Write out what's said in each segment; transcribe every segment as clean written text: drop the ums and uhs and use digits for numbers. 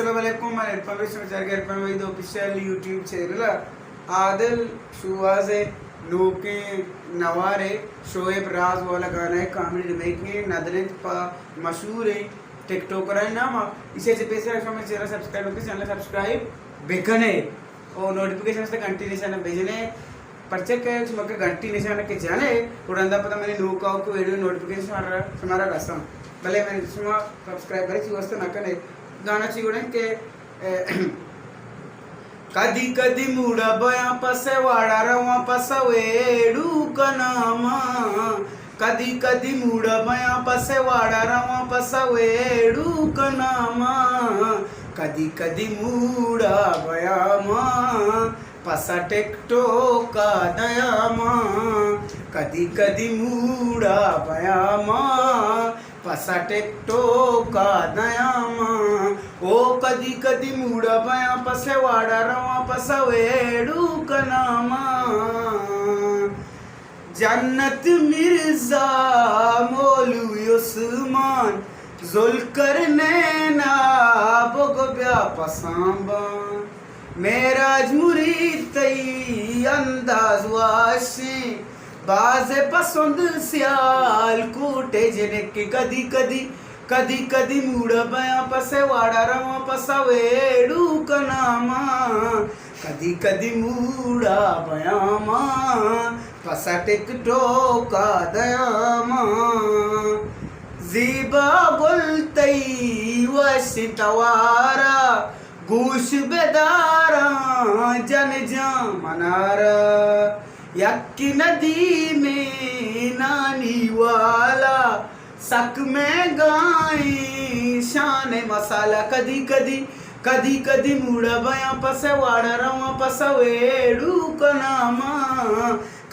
अस्सलाम वालेकुम मैं इरफान भाई समाचार के इरफान भाई ऑफिशियल यूट्यूब चैनल आदिल शुवाज़े नोके नवारे शोएब राज वाला गाना है कॉमेडी रिमेक में नदरत पा मशहूर है टिकटॉकर है नाम इसे చెప్పేసి हमें चैनल सब्सक्राइब करके चैनल सब्सक्राइब बेकने और नोटिफिकेशन से घंटी निशान भेजने पर्चे के मक्के घंटी निशान के जाने उड़ंदा पता मैंने नो का को वीडियो नोटिफिकेशन हमारा रसम भले मैंने सुना सब्सक्राइब करे ची वस्तु नकने गाना चिगुड़े के कदी कदी मूड़ा बया पसे वाड़ा रवा पसवेड़ू कनामा कदी कदी मूड़ा बया पसे वाड़ा रवा पसवेड़ू कनामा कदी कदी मूड़ा बया मां पसा टेक्टो का दयामा कदी कदी मूड़ा बया मां पसा टेक्टो का दयामा ओ कदी कदी मूड़ा बया पसे वाड़ा रवा पसवेड़ू कनामा जन्नत मिर्जा मोलू उस्मान जुल्कर नैना बोगब्या पसांबा मेराज मुरीद तई अंदाज वाशी बाजे पसंद सियाल कूटे जने के कदी कदी कदी कदी मूड़ा बया पसे वाड़ा रवा पसवेड़ू कनामा कदी कदी मूड़ा बया मां पसा टिकटो का दयामा जीबा बोलतई वसितवारा गूश बेदारा जन जा मनारा यक्की नदी में नानी वाला सक में गाई शान मसाला कदी कदी कदी कदी मूड़ा बया पसे वाड़ा रवा पसवेड़ू कनामा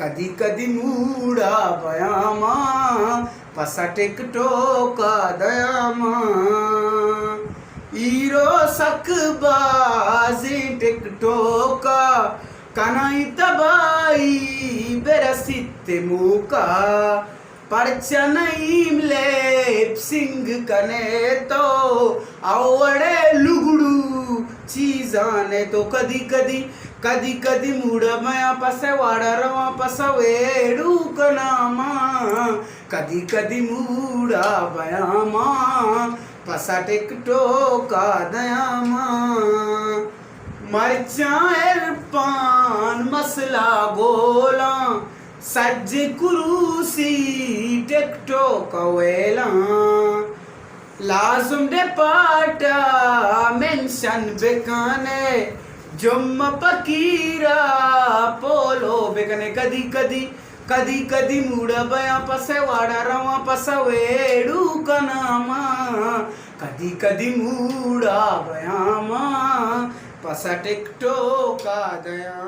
कदी कदी मूड़ा बया मां पसा टिकटो का दयामा ईरो सक बाजी टिकटो का कनाई तबाई बेरसिते मुका परचनईम ले सिंग कने तो आवड़े लुगड़ू चीजाने तो कदी कदी कदी कदी मूड़ा मया पसे वाड़ा रवा पसवेड़ू कनामा कदी कदी मूड़ा बयामा पसा टिकटो का दयामा मरचा इरफान मसला गोला सज्ज कुरूसी टिकटो कवेला लाजुम दे पाटा मेंशन बेकाने जुम्मा पकीरा पोलो बेकने कदी कदी कदी कदी मूड़ा बया पसे वाड़ा रवा पसवेड़ू कनामा कदी कदी मूड़ा बया मां पसा टिकटो का दया।